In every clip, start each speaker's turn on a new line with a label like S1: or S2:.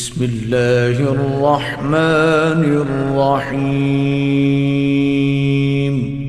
S1: بسم اللہ الرحمن الرحیم۔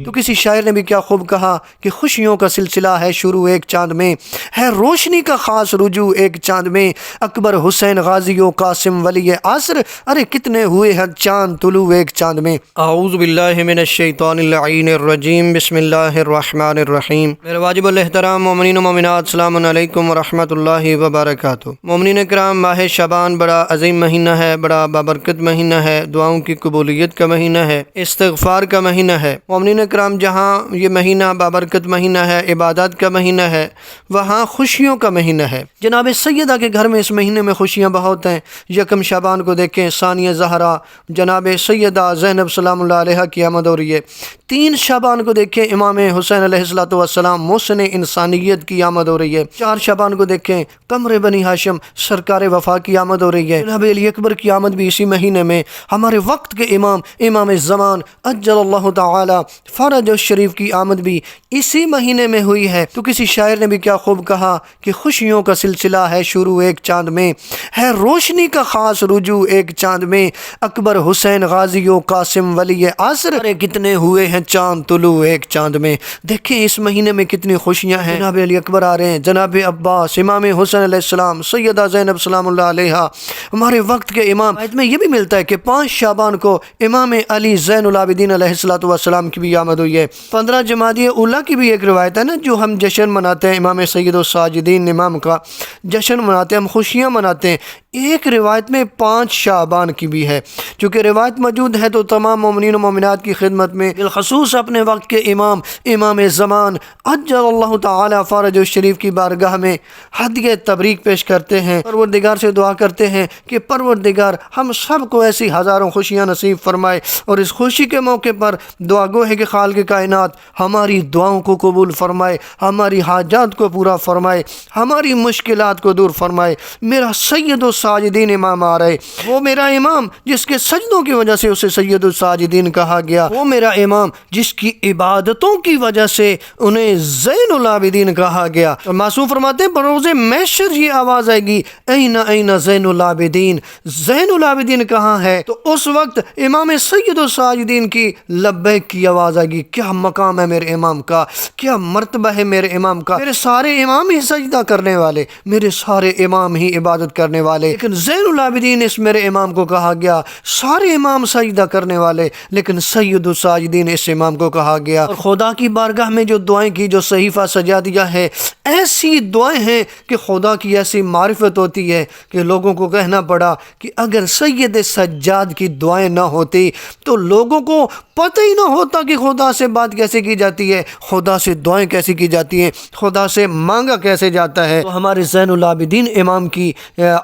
S2: تو کسی شاعر نے بھی کیا خوب کہا کہ خوشیوں کا سلسلہ ہے شروع ایک چاند میں، ہے روشنی کا خاص رجوع ایک چاند میں، اکبر حسین غازی و قاسم ولی عصر، ارے کتنے ہوئے ہیں چاند طلوع ایک چاند میں۔ اعوذ باللہ من الشیطان اللعین الرجیم، بسم اللہ الرحمن الرحیم۔ میرے واجب الاحترام مومنین و مومنات، السلام علیکم ورحمۃ اللہ وبرکاتہ۔ مومنین کرام، ماہ شعبان بڑا عظیم مہینہ ہے، بڑا بابرکت مہینہ ہے، دعاؤں کی قبولیت کا مہینہ ہے، استغفار کا مہینہ ہے۔ مومنین کرام، جہاں یہ مہینہ بابرکت مہینہ ہے، عبادات کا مہینہ ہے، وہاں خوشیوں کا مہینہ ہے۔ جناب سیدہ کے گھر میں اس مہینے میں خوشیاں بہت ہیں۔ یکم شعبان کو دیکھیں، ثانیہ زہرا جناب سیدہ زینب سلام اللہ علیہ کی آمد ہو رہی ہے۔ 3 شعبان کو دیکھیں، امام حسین علیہ السلام محسن انسانیت کی آمد ہو رہی ہے۔ 4 شعبان کو دیکھیں، قمر بنی ہاشم سرکار وفا کی آمد ہو رہی ہے۔ جناب علی اکبر کی آمد بھی اسی مہینے میں، ہمارے وقت کے امام زمان اجل اللہ تعالی فرج الشریف کی آمد بھی اسی مہینے میں ہوئی ہے۔ تو کسی شاعر نے بھی کیا خوب کہا کہ خوشیوں کا سلسلہ ہے شروع ایک چاند میں، ہے روشنی کا خاص رجوع ایک چاند میں، اکبر حسین غازی و قاسم ولی عصر، ارے کتنے ہوئے ہیں چاند طلوع ایک چاند میں۔ دیکھیں اس مہینے میں کتنی خوشیاں ہیں۔ جناب علی اکبر آ رہے ہیں، جناب عباس، امام حسین علیہ السلام، سیدہ زینب سلام اللہ علیہ، ہمارے وقت کے امام۔ آیت میں یہ بھی ملتا ہے کہ 5 شعبان کو امام علی زین العابدین علیہ السلام کی بھی آمد ہوئی ہے۔ 15 جمادی اولیٰ کی بھی ایک روایت ہے نا، جو ہم جشن مناتے ہیں، امام سید الساجدین امام کا جشن مناتے ہیں، ہم خوشیاں مناتے ہیں۔ ایک روایت میں 5 شعبان کی بھی ہے۔ چونکہ روایت موجود ہے تو تمام مومنین و مومنات کی خدمت میں، بالخصوص اپنے وقت کے امام زمان عجل اللہ تعالی فرج الشریف کی بارگاہ میں ہدیہ تبریک پیش کرتے ہیں، پروردگار سے دعا کرتے ہیں کہ پروردگار ہم سب کو ایسی ہزاروں خوشیاں نصیب فرمائے، اور اس خوشی کے موقع پر دعا گو ہے کہ خالق کائنات ہماری دعاؤں کو قبول فرمائے، ہماری حاجات کو پورا فرمائے، ہماری مشکلات کو دور فرمائے۔ میرا سید الساجدین امام آ رہے، وہ میرا امام جس کے سجدوں کی وجہ سے اسے سید الساجدین کہا گیا، وہ میرا امام جس کی عبادتوں کی وجہ سے انہیں زین العابدین کہا گیا۔ اور معصوم فرماتے ہیں بروز محشر یہ آواز آئے گی، این این زین العابدین، زین العابدین کہاں ہے؟ تو اس وقت امام سید الساجدین کی لبیک کی آواز آئے گی۔ کیا مقام ہے میرے امام کا، کیا مرتبہ ہے میرے امام کا۔ میرے سارے امام ہی سجدہ کرنے والے، میرے سارے امام ہی عبادت کرنے والے، لیکن زین العابدین اس میرے امام کو کہا گیا۔ سارے امام سجدہ کرنے والے، لیکن سید الساجدین اس امام کو کہا گیا۔ اور خدا کی بارگاہ میں جو دعائیں کی، جو صحیفہ سجا دیا ہے، ایسی دعائیں ہیں کہ خدا کی ایسی معرفت ہوتی ہے کہ لوگوں کو کہنا پڑا کہ اگر سید سجاد کی دعائیں نہ ہوتی تو لوگوں کو پتہ ہی نہ ہوتا کہ خدا سے بات کیسے کی جاتی ہے، خدا سے دعائیں کیسے کی جاتی ہیں، خدا سے مانگا کیسے جاتا ہے۔ تو ہمارے زین العابدین امام کی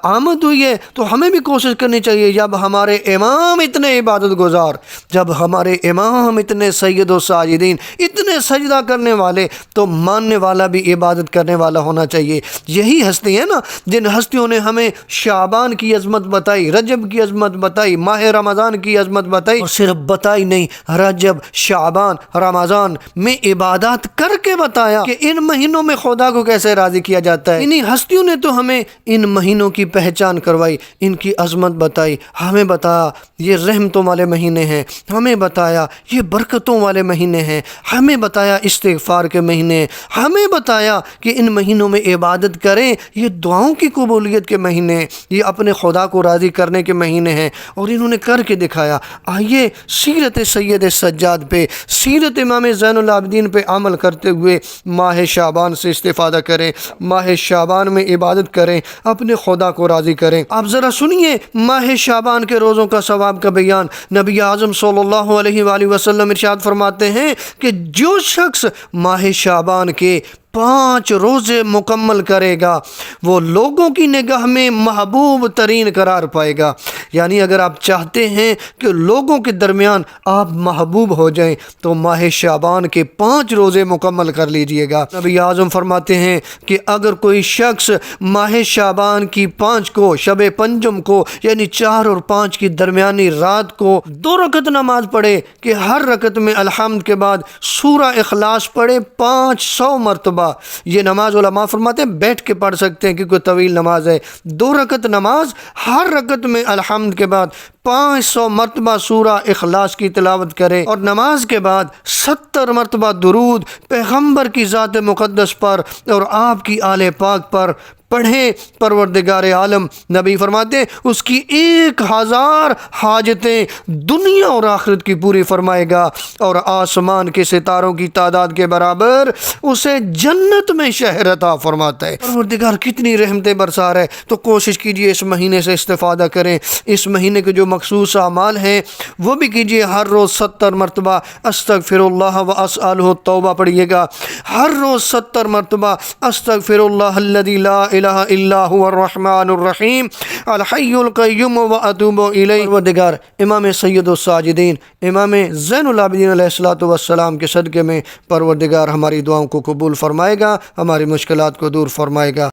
S2: آمد ہوئی ہے، تو ہمیں بھی کوشش کرنی چاہیے، جب ہمارے امام اتنے عبادت گزار، جب ہمارے امام اتنے سید و ساجدین، اتنے سجدہ کرنے والے، تو ماننے والا بھی عبادت کرنے والا ہونا چاہیے۔ یہی ہستی ہیں نا جن ہستیوں نے ہمیں شعبان کی عظمت بتائی، رجب کی عظمت بتائی، ماہ رمضان کی عظمت بتائی، اور صرف بتائی نہیں، رجب، شعبان، رمضان میں عبادات کر کے بتایا کہ ان مہینوں میں خدا کو کیسے راضی کیا جاتا ہے۔ انہی ہستیوں نے تو ہمیں ان مہینوں کی پہچان کروائی، ان کی عظمت بتائی، ہمیں بتایا یہ رحمتوں والے مہینے ہیں، ہمیں بتایا یہ برکتوں والے مہینے ہیں، ہمیں بتایا استغفار کے مہینے، ہمیں بتایا کہ ان مہینوں میں عبادت کریں، یہ دعاؤں کی قبولیت کے مہینے، یہ اپنے خدا کو راضی کرنے کے مہینے ہیں، اور انہوں نے کر کے دکھایا۔ آئیے سیرت سید سجاد پہ، سیرت امام زین العابدین پہ عمل کرتے ہوئے ماہ شعبان سے استفادہ کریں، ماہ شعبان میں عبادت کریں، اپنے خدا کو راضی کریں۔ آپ ذرا سنیے ماہ شعبان کے روزوں کا ثواب کا بیان۔ نبی اعظم صلی اللہ علیہ وآلہ وسلم ارشاد فرماتے ہیں کہ جو شخص ماہ شعبان کے 5 روزے مکمل کرے گا وہ لوگوں کی نگاہ میں محبوب ترین قرار پائے گا۔ یعنی اگر آپ چاہتے ہیں کہ لوگوں کے درمیان آپ محبوب ہو جائیں تو ماہ شعبان کے 5 روزے مکمل کر لیجئے گا۔ نبی اعظم فرماتے ہیں کہ اگر کوئی شخص ماہ شعبان کی 5 کو، شب پنجم کو، یعنی 4 اور 5 کی درمیانی رات کو 2 رکعت نماز پڑھے کہ ہر رکعت میں الحمد کے بعد سورہ اخلاص پڑھے 500 مرتبہ، مرتبہ۔ یہ نماز علماء فرماتے ہیں بیٹھ کے پڑھ سکتے ہیں کیونکہ طویل نماز ہے۔ 2 رکعت نماز، ہر رکعت میں الحمد کے بعد 500 مرتبہ سورہ اخلاص کی تلاوت کرے، اور نماز کے بعد 70 مرتبہ درود پیغمبر کی ذات مقدس پر اور آپ کی آل پاک پر پڑھیں۔ پروردگار عالم نبی فرماتے ہیں اس کی 1000 حاجتیں دنیا اور آخرت کی پوری فرمائے گا، اور آسمان کے ستاروں کی تعداد کے برابر اسے جنت میں شہر عطا فرماتا ہے۔ پروردگار کتنی رحمتیں برسا ہے، تو کوشش کیجئے اس مہینے سے استفادہ کریں۔ اس مہینے کے جو مخصوص اعمال ہیں وہ بھی کیجئے۔ ہر روز 70 مرتبہ استغفر اللہ و اسألہ توبہ پڑھیے گا، ہر روز 70 مرتبہ استغفر اللہ الذی لا الہ الا هو الرحمن الرحیم الحی القیوم واتوب الیہ۔ پروردگار امام سید الساجدین امام زین العابدین علیہ السلام کے صدقے میں پروردگار ہماری دعاؤں کو قبول فرمائے گا، ہماری مشکلات کو دور فرمائے گا۔